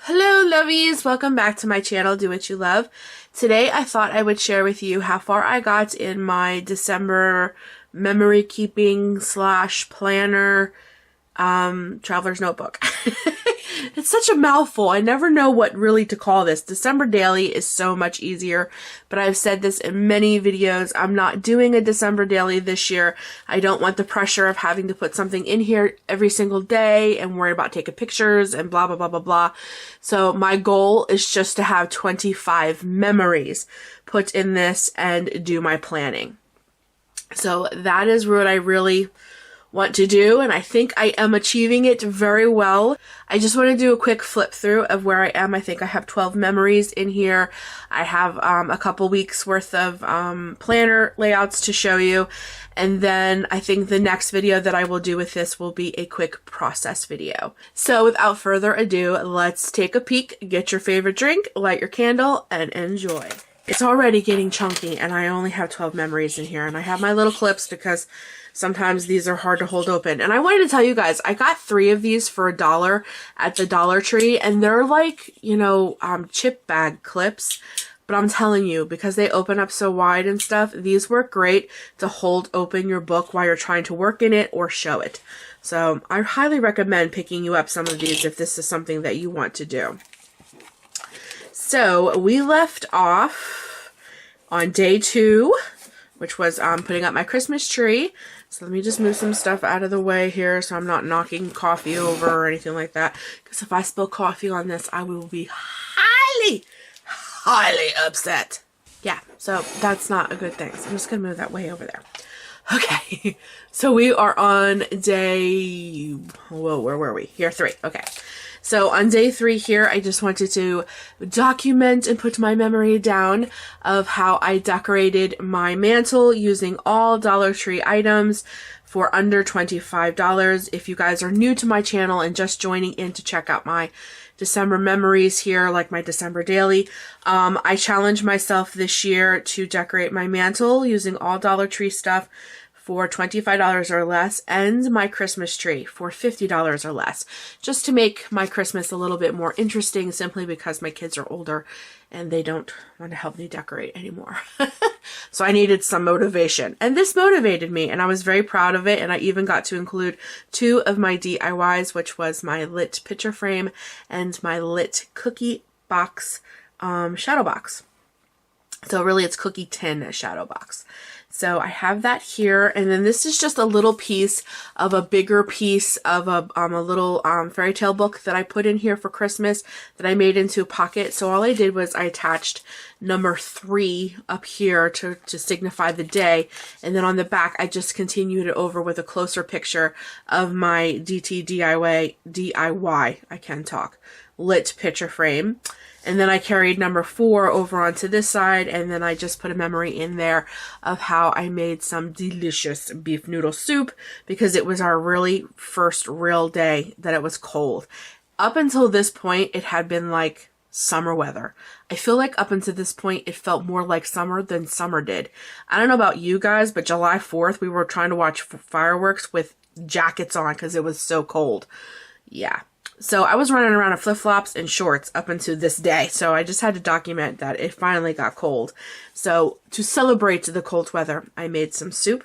Hello Lovies, welcome back to my channel, Do What You Love. Today I thought I would share with you how far I got in my December memory keeping / planner traveler's notebook. It's such a mouthful. I never know what really to call this. December daily is so much easier, but I've said this in many videos. I'm not doing a December daily this year. I don't want the pressure of having to put something in here every single day and worry about taking pictures and blah, blah, blah, blah, blah. So my goal is just to have 25 memories put in this and do my planning. So that is what I really want to do, and I think I am achieving it very well. I just want to do a quick flip through of where I am. I think I have 12 memories in here. I have a couple weeks worth of planner layouts to show you, and then I think the next video that I will do with this will be a quick process video. So without further ado, let's take a peek, get your favorite drink, light your candle, and enjoy. It's already getting chunky, and I only have 12 memories in here, and I have my little clips because sometimes these are hard to hold open. And I wanted to tell you guys, I got 3 of these for $1 at the Dollar Tree, and they're like, you know, chip bag clips. But I'm telling you, because they open up so wide and stuff, these work great to hold open your book while you're trying to work in it or show it. So I highly recommend picking you up some of these if this is something that you want to do. So we left off on day 2, which was putting up my Christmas tree. So let me just move some stuff out of the way here so I'm not knocking coffee over or anything like that. Because if I spill coffee on this, I will be highly upset. Yeah, so that's not a good thing. So I'm just going to move that way over there. Okay, so we are on day, whoa, where were we? Here, 3. Okay. So on day 3 here, I just wanted to document and put my memory down of how I decorated my mantle using all Dollar Tree items for under $25. If you guys are new to my channel and just joining in to check out my December memories here, like my December daily, I challenged myself this year to decorate my mantle using all Dollar Tree stuff for $25 or less, and my Christmas tree for $50 or less, just to make my Christmas a little bit more interesting, simply because my kids are older and they don't want to help me decorate anymore. So I needed some motivation, and this motivated me, and I was very proud of it. And I even got to include 2 of my DIYs, which was my lit picture frame and my lit cookie box shadow box. So really it's cookie tin shadow box. So I have that here, and then this is just a little piece of a bigger piece of a little fairy tale book that I put in here for Christmas that I made into a pocket. So all I did was I attached number 3 up here to signify the day, and then on the back I just continued it over with a closer picture of my DIY, I can talk, lit picture frame. And then I carried number 4 over onto this side, and then I just put a memory in there of how I made some delicious beef noodle soup, because it was our really first real day that it was cold. Up until this point, it had been like summer weather. I feel like up until this point, it felt more like summer than summer did. I don't know about you guys, but July 4th, we were trying to watch fireworks with jackets on because it was so cold. Yeah. So I was running around in flip-flops and shorts up until this day. So I just had to document that it finally got cold. So to celebrate the cold weather, I made some soup.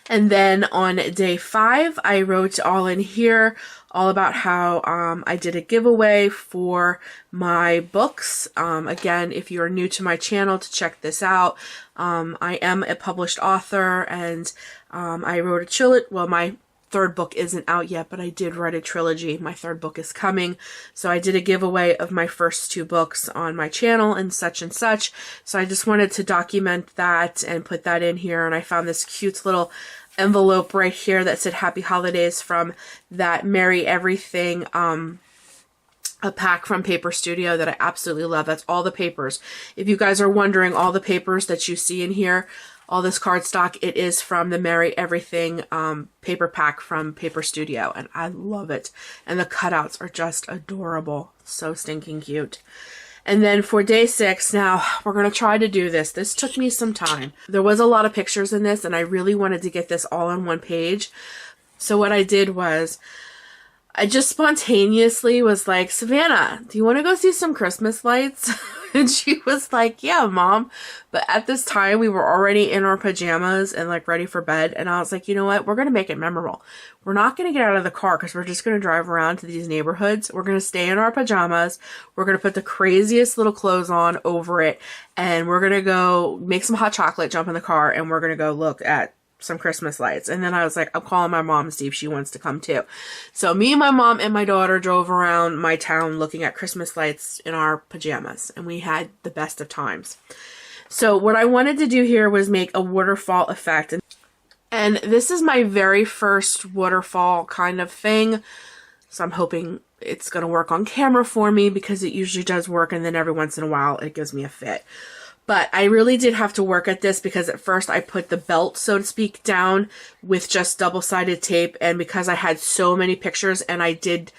And then on day 5, I wrote all in here all about how I did a giveaway for my books. Again, if you're new to my channel, to check this out. I am a published author, and I wrote a trilogy. Well, my 3rd book isn't out yet, but I did write a trilogy. My 3rd book is coming. So I did a giveaway of my first 2 books on my channel and such and such. So I just wanted to document that and put that in here. And I found this cute little envelope right here that said Happy Holidays from that Merry Everything a pack from Paper Studio that I absolutely love. That's all the papers. If you guys are wondering, all the papers that you see in here, all this cardstock, it is from the Merry Everything paper pack from Paper Studio, and I love it. And the cutouts are just adorable. So stinking cute. And then for day 6, now we're going to try to do this. This took me some time. There was a lot of pictures in this, and I really wanted to get this all on one page. So what I did was I just spontaneously was like, Savannah, do you want to go see some Christmas lights? And she was like, yeah, Mom. But at this time, we were already in our pajamas and like ready for bed. And I was like, you know what? We're going to make it memorable. We're not going to get out of the car because we're just going to drive around to these neighborhoods. We're going to stay in our pajamas. We're going to put the craziest little clothes on over it. And we're going to go make some hot chocolate, jump in the car, and we're going to go look at some Christmas lights. And then I was like, I'm calling my mom to see if she wants to come too. So me, my mom, and my daughter drove around my town looking at Christmas lights in our pajamas, and we had the best of times. So what I wanted to do here was make a waterfall effect. And this is my very first waterfall kind of thing. So I'm hoping it's going to work on camera for me because it usually does work, and then every once in a while it gives me a fit. But I really did have to work at this because at first I put the belt, so to speak, down with just double-sided tape. And because I had so many pictures and I did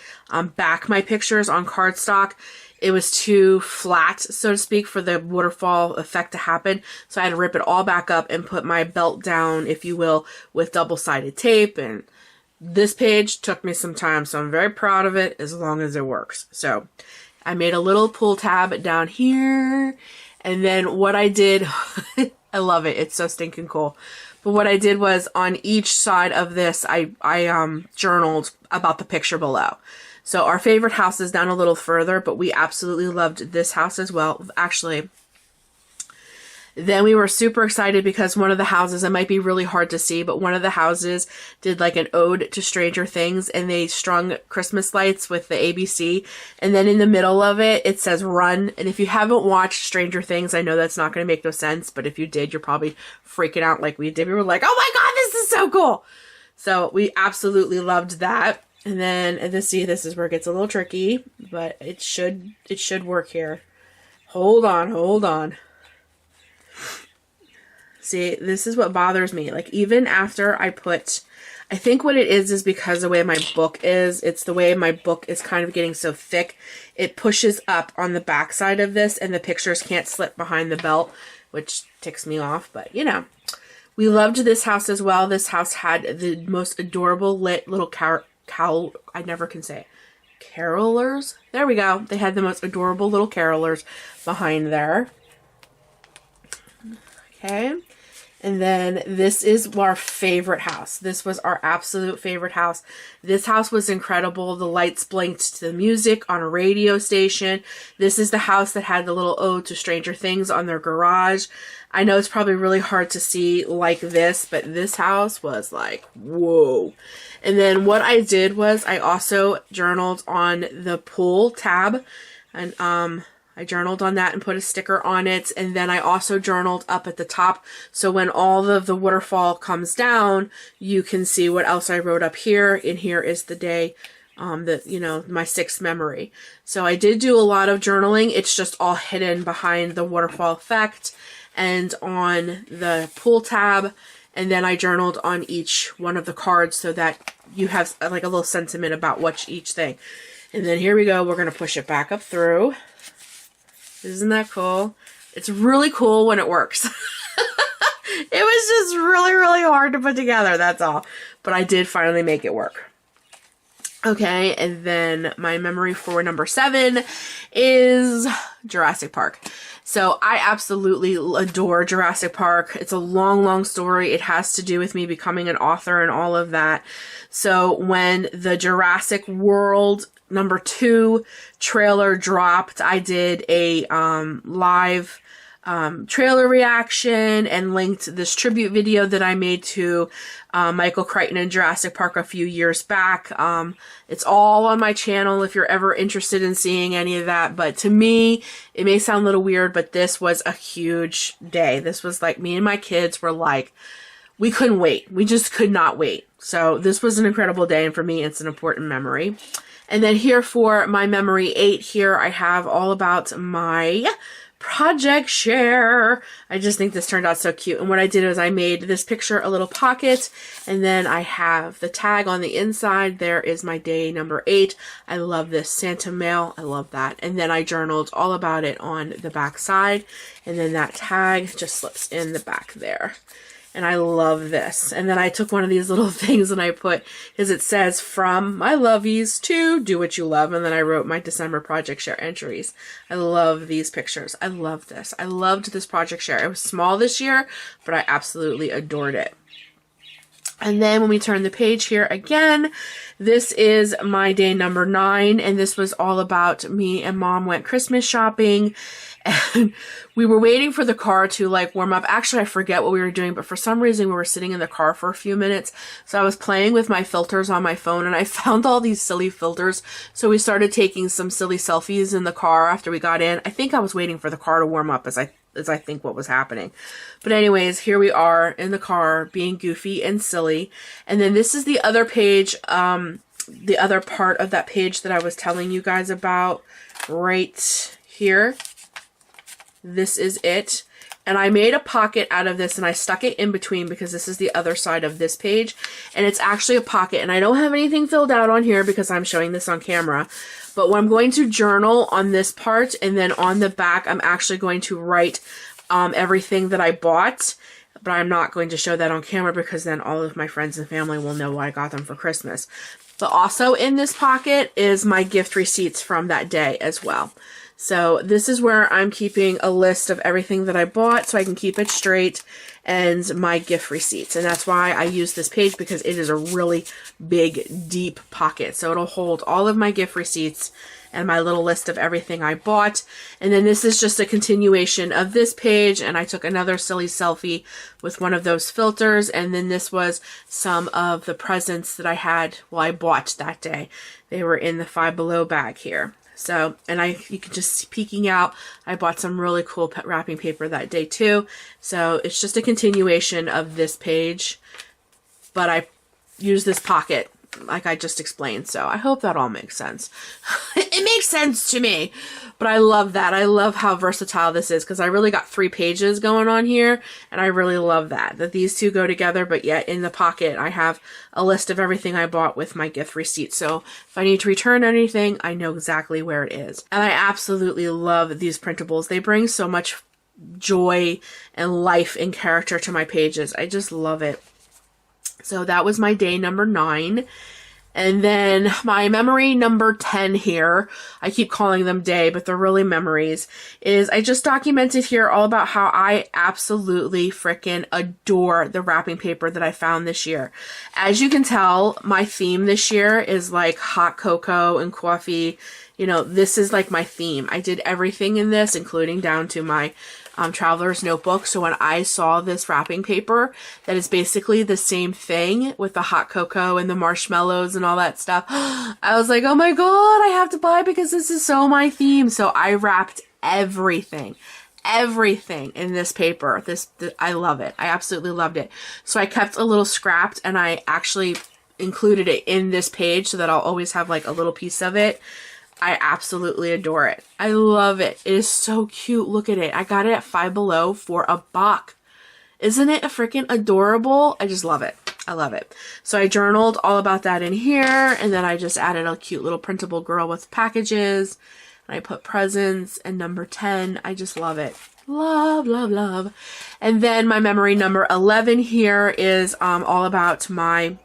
back my pictures on cardstock, it was too flat, so to speak, for the waterfall effect to happen. So I had to rip it all back up and put my belt down, if you will, with double-sided tape. And this page took me some time, so I'm very proud of it as long as it works. So I made a little pull tab down here. And then what I did, I love it. It's so stinking cool. But what I did was on each side of this, I journaled about the picture below. So our favorite house is down a little further, but we absolutely loved this house as well. Actually, then we were super excited because one of the houses, it might be really hard to see, but one of the houses did like an ode to Stranger Things, and they strung Christmas lights with the ABC. And then in the middle of it, it says run. And if you haven't watched Stranger Things, I know that's not going to make no sense, but if you did, you're probably freaking out like we did. We were like, oh my God, this is so cool. So we absolutely loved that. And then this is where it gets a little tricky, but it should work here. Hold on. See, this is what bothers me. Like, even after I think what it is because the way my book is, it's the way my book is kind of getting so thick. It pushes up on the back side of this, and the pictures can't slip behind the belt, which ticks me off. But, you know, we loved this house as well. This house had the most adorable lit little I never can say it. Carolers? There we go. They had the most adorable little carolers behind there. Okay. And then this is our favorite house. This was our absolute favorite house. This house was incredible. The lights blinked to the music on a radio station. This is the house that had the little ode to Stranger Things on their garage. I know it's probably really hard to see like this, but this house was like, whoa. And then what I did was I also journaled on the pool tab, and I journaled on that and put a sticker on it. And then I also journaled up at the top. So when all of the waterfall comes down, you can see what else I wrote up here. And here is the day, my 6th memory. So I did do a lot of journaling. It's just all hidden behind the waterfall effect and on the pool tab. And then I journaled on each one of the cards so that you have like a little sentiment about each thing. And then here we go. We're going to push it back up through. Isn't that cool? It's really cool when it works. It was just really, really hard to put together, that's all. But I did finally make it work. Okay, and then my memory for number 7 is Jurassic Park. So I absolutely adore Jurassic Park. It's a long, long story. It has to do with me becoming an author and all of that. So when the Jurassic World number 2 trailer dropped, I did a live trailer reaction and linked this tribute video that I made to Michael Crichton and Jurassic Park a few years back. It's all on my channel if you're ever interested in seeing any of that. But to me, it may sound a little weird, but this was a huge day. This was like, me and my kids were like, we couldn't wait. We just could not wait. So this was an incredible day, and for me, it's an important memory. And then here for my memory 8, here I have all about my project share. I just think this turned out so cute. And what I did was I made this picture a little pocket, and then I have the tag on the inside. There is my day number 8. I love this Santa mail. I love that. And then I journaled all about it on the back side, and then that tag just slips in the back there. And I love this. And then I took one of these little things and I put, because it says from my Lovies to do what you love. And then I wrote my December project share entries. I love these pictures. I love this. I loved this project share. It was small this year, but I absolutely adored it. And then when we turn the page here again, this is my day number 9. And this was all about me and Mom went Christmas shopping. And we were waiting for the car to like warm up. Actually, I forget what we were doing, but for some reason we were sitting in the car for a few minutes. So I was playing with my filters on my phone and I found all these silly filters. So we started taking some silly selfies in the car after we got in. I think I was waiting for the car to warm up as I think what was happening. But anyways, here we are in the car being goofy and silly. And then this is the other page, the other part of that page that I was telling you guys about right here. This is it. And I made a pocket out of this and I stuck it in between because this is the other side of this page. And it's actually a pocket. And I don't have anything filled out on here because I'm showing this on camera. But I'm going to journal on this part. And then on the back, I'm actually going to write everything that I bought. But I'm not going to show that on camera because then all of my friends and family will know what I got them for Christmas. But also in this pocket is my gift receipts from that day as well. So this is where I'm keeping a list of everything that I bought so I can keep it straight and my gift receipts. And that's why I use this page because it is a really big, deep pocket. So it'll hold all of my gift receipts and my little list of everything I bought. And then this is just a continuation of this page. And I took another silly selfie with one of those filters. And then this was some of the presents that I bought that day. They were in the Five Below bag here. So, and you can just see peeking out, I bought some really cool wrapping paper that day too. So it's just a continuation of this page, but I use this pocket like I just explained. So I hope that all makes sense. It makes sense to me, but I love that. I love how versatile this is because I really got 3 pages going on here and I really love that these two go together, but yet in the pocket, I have a list of everything I bought with my gift receipt. So if I need to return anything, I know exactly where it is. And I absolutely love these printables. They bring so much joy and life and character to my pages. I just love it. So that was my day number 9. And then my memory number 10 here, I keep calling them day, but they're really memories, is I just documented here all about how I absolutely freaking adore the wrapping paper that I found this year. As you can tell, my theme this year is like hot cocoa and coffee. You know, this is like my theme. I did everything in this, including down to my traveler's notebook. So when I saw this wrapping paper that is basically the same thing with the hot cocoa and the marshmallows and all that stuff, I was like, oh my God, I have to buy because this is so my theme. So I wrapped everything in this paper. I love it. I absolutely loved it. So I kept a little scrapped and I actually included it in this page so that I'll always have like a little piece of it. I absolutely adore it. I love it. It is so cute. Look at it. I got it at Five Below for $1. Isn't it freaking adorable? I just love it. I love it. So I journaled all about that in here. And then I just added a cute little printable girl with packages. And I put presents and number 10. I just love it. Love, love, love. And then my memory number 11 here is all about my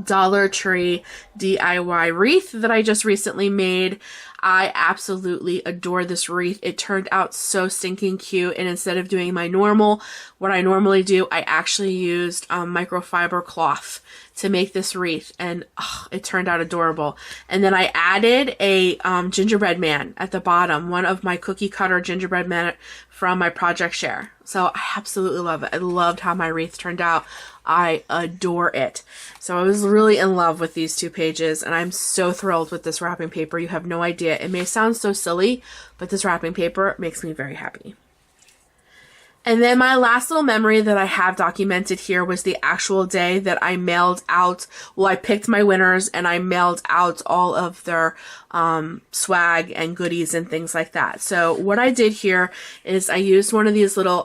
Dollar Tree DIY wreath that I just recently made. I absolutely adore this wreath. It turned out so stinking cute. And instead of doing what I normally do, I actually used microfiber cloth to make this wreath. And it turned out adorable. And then I added a gingerbread man at the bottom, one of my cookie cutter gingerbread men from my project share. So I absolutely love it. I loved how my wreath turned out. I adore it. So I was really in love with these 2 pages and I'm so thrilled with this wrapping paper. You have no idea. It may sound so silly, but this wrapping paper makes me very happy. And then my last little memory that I have documented here was the actual day that I mailed out, well, I picked my winners and I mailed out all of their swag and goodies and things like that. So what I did here is I used one of these little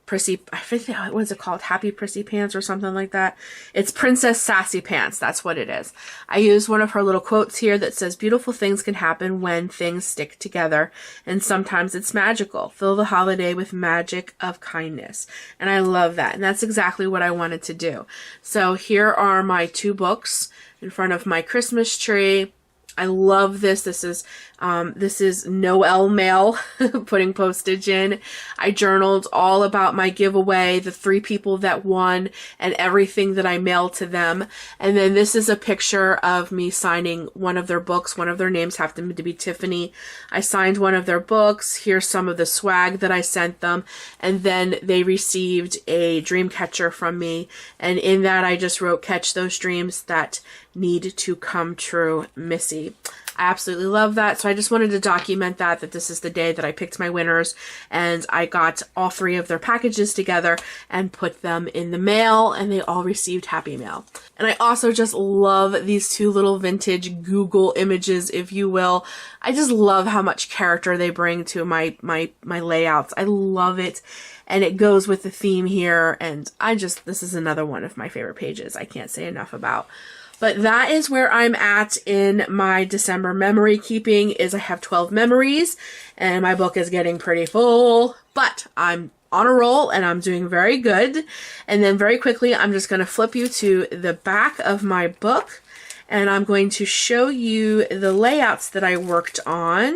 Prissy, I think, what is it called? Happy Prissy Pants or something like that. It's Princess Sassy Pants. That's what it is. I use one of her little quotes here that says, beautiful things can happen when things stick together. And sometimes it's magical. Fill the holiday with magic of kindness. And I love that. And that's exactly what I wanted to do. So here are my 2 books in front of my Christmas tree. I love this. This is Noel mail, putting postage in. I journaled all about my giveaway, the 3 people that won, and everything that I mailed to them. And then this is a picture of me signing one of their books. One of their names happened to be Tiffany. I signed one of their books. Here's some of the swag that I sent them. And then they received a dream catcher from me. And in that, I just wrote, catch those dreams that need to come true, Missy. I absolutely love that. So I just wanted to document that this is the day that I picked my winners, and I got all 3 of their packages together and put them in the mail, and they all received happy mail. And I also just love these 2 little vintage Google images, if you will. I just love how much character they bring to my layouts. I love it. And it goes with the theme here. And this is another one of my favorite pages. I can't say enough about. But that is where I'm at in my December memory keeping. Is I have 12 memories, and my book is getting pretty full, but I'm on a roll and I'm doing very good. And then very quickly, I'm just going to flip you to the back of my book, and I'm going to show you the layouts that I worked on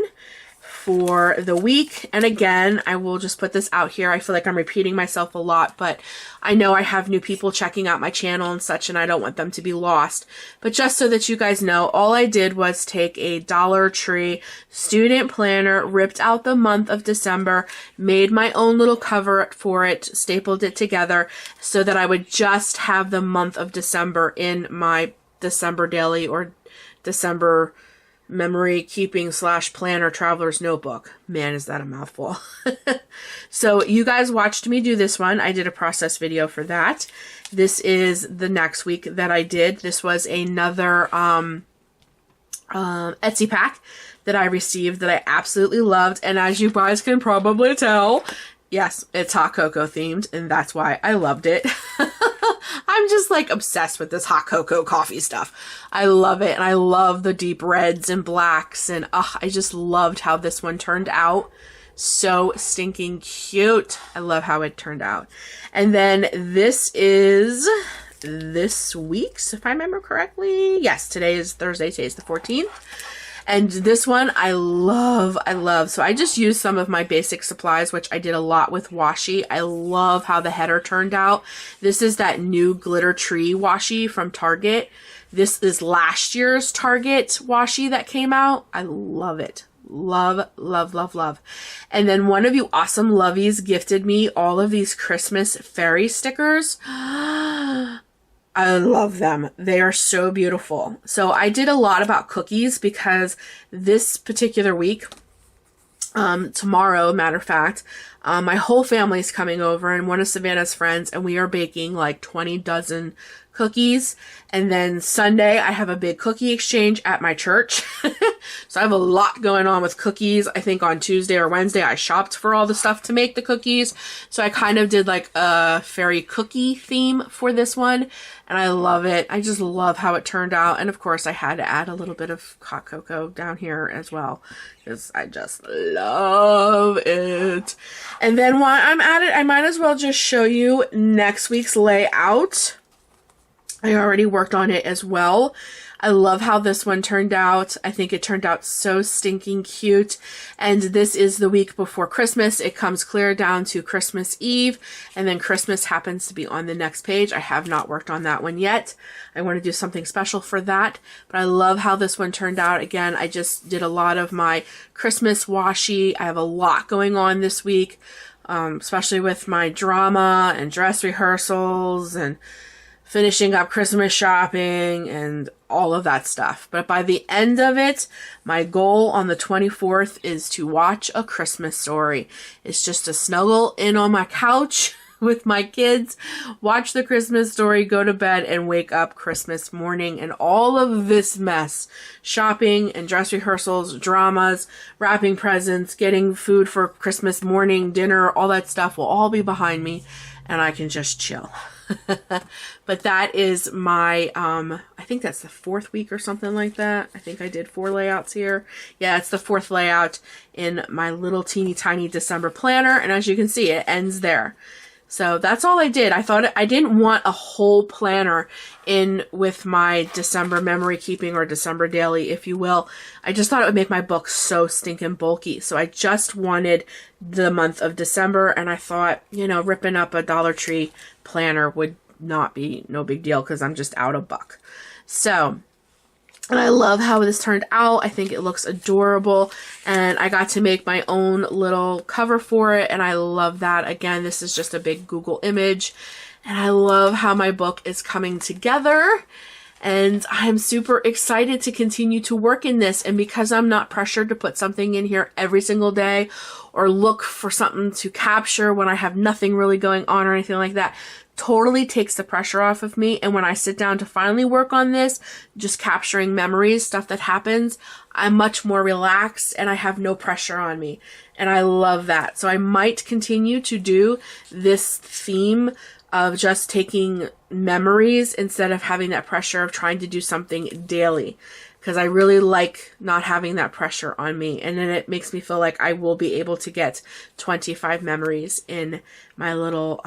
for the week. And again, I will just put this out here. I feel like I'm repeating myself a lot, but I know I have new people checking out my channel and such, and I don't want them to be lost. But just so that you guys know, all I did was take a Dollar Tree student planner, ripped out the month of December, made my own little cover for it, stapled it together so that I would just have the month of December in my December daily or December memory keeping / planner traveler's notebook. Man, is that a mouthful. So you guys watched me do this one. I did a process video for that. This is the next week that I did. This was another Etsy pack that I received that I absolutely loved. And as you guys can probably tell, yes, it's hot cocoa themed, and that's why I loved it. I'm just like obsessed with this hot cocoa coffee stuff. I love it. And I love the deep reds and blacks. And I just loved how this one turned out. So stinking cute. I love how it turned out. And then this is this week's, if I remember correctly. Yes, today is Thursday. Today is the 14th. And this one I love. So I just used some of my basic supplies, which I did a lot with washi. I love how the header turned out. This is that new glitter tree washi from Target. This is last year's Target washi that came out. I love it. Love, love, love, love. And then one of you awesome lovies gifted me all of these Christmas fairy stickers. I love them. They are so beautiful. So I did a lot about cookies because this particular week, tomorrow, matter of fact, my whole family is coming over and one of Savannah's friends, and we are baking like 20 dozen cookies. And then Sunday, I have a big cookie exchange at my church. So I have a lot going on with cookies. I think on Tuesday or Wednesday, I shopped for all the stuff to make the cookies. So I kind of did like a fairy cookie theme for this one. And I love it. I just love how it turned out. And of course, I had to add a little bit of hot cocoa down here as well, because I just love it. And then while I'm at it, I might as well just show you next week's layout. I already worked on it as well. I love how this one turned out. I think it turned out so stinking cute. And this is the week before Christmas. It comes clear down to Christmas Eve, and then Christmas happens to be on the next page. I have not worked on that one yet. I want to do something special for that, but I love how this one turned out. Again, I just did a lot of my Christmas washi. I have a lot going on this week, especially with my drama and dress rehearsals and finishing up Christmas shopping and all of that stuff. But by the end of it, my goal on the 24th is to watch A Christmas Story. It's just to snuggle in on my couch with my kids, watch the Christmas Story, go to bed, and wake up Christmas morning. And all of this mess, shopping and dress rehearsals, dramas, wrapping presents, getting food for Christmas morning, dinner, all that stuff will all be behind me, and I can just chill. But that is my, I think that's the 4th week or something like that. I think I did 4 layouts here. Yeah, it's the 4th layout in my little teeny tiny December planner. And as you can see, it ends there. So that's all I did. I thought I didn't want a whole planner in with my December memory keeping, or December daily, if you will. I just thought it would make my book so stinking bulky. So I just wanted the month of December, and I thought, you know, ripping up a Dollar Tree planner would not be no big deal because I'm just out $1. So, and I love how this turned out. I think it looks adorable, and I got to make my own little cover for it, and I love that. Again, this is just a big Google image, and I love how my book is coming together, and I'm super excited to continue to work in this. And because I'm not pressured to put something in here every single day or look for something to capture when I have nothing really going on or anything like that, totally takes the pressure off of me. And when I sit down to finally work on this, just capturing memories, stuff that happens, I'm much more relaxed and I have no pressure on me. And I love that. So I might continue to do this theme of just taking memories instead of having that pressure of trying to do something daily, because I really like not having that pressure on me. And then it makes me feel like I will be able to get 25 memories in my little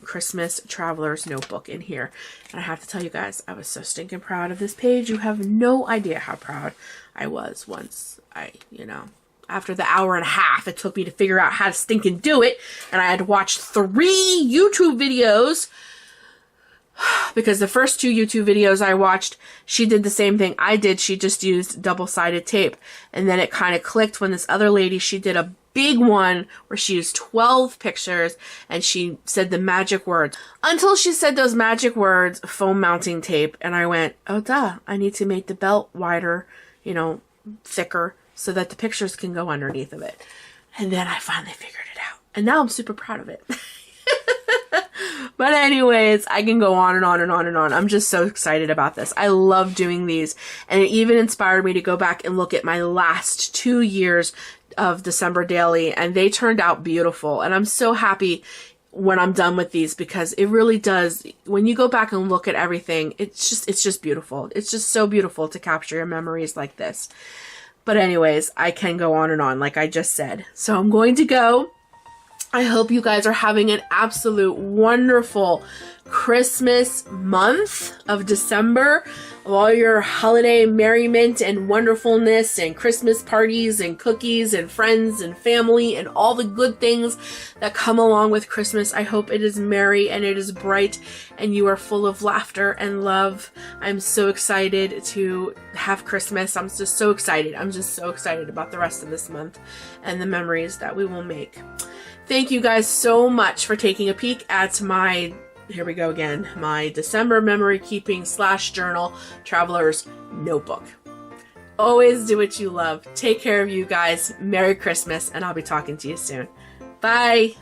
Christmas Traveler's Notebook in here. And I have to tell you guys, I was so stinking proud of this page. You have no idea how proud I was once after the hour and a half it took me to figure out how to stinking do it. And I had to watch 3 YouTube videos, because the first 2 YouTube videos I watched, she did the same thing I did. She just used double-sided tape. And then it kind of clicked when this other lady, she did a big one where she used 12 pictures and she said the magic words. Until she said those magic words, foam mounting tape. And I went, oh duh, I need to make the belt wider, thicker, so that the pictures can go underneath of it. And then I finally figured it out. And now I'm super proud of it. But anyways, I can go on and on and on and on. I'm just so excited about this. I love doing these. And it even inspired me to go back and look at my last 2 years of December Daily. And they turned out beautiful. And I'm so happy when I'm done with these, because it really does. When you go back and look at everything, it's just beautiful. It's just so beautiful to capture your memories like this. But anyways, I can go on and on, like I just said. So I'm going to go. I hope you guys are having an absolute wonderful Christmas month of December, of all your holiday merriment and wonderfulness and Christmas parties and cookies and friends and family and all the good things that come along with Christmas. I hope it is merry and it is bright and you are full of laughter and love. I'm so excited to have Christmas. I'm just so excited. I'm just so excited about the rest of this month and the memories that we will make. Thank you guys so much for taking a peek at my, here we go again, my December memory keeping / journal traveler's notebook. Always do what you love. Take care of you guys. Merry Christmas, and I'll be talking to you soon. Bye.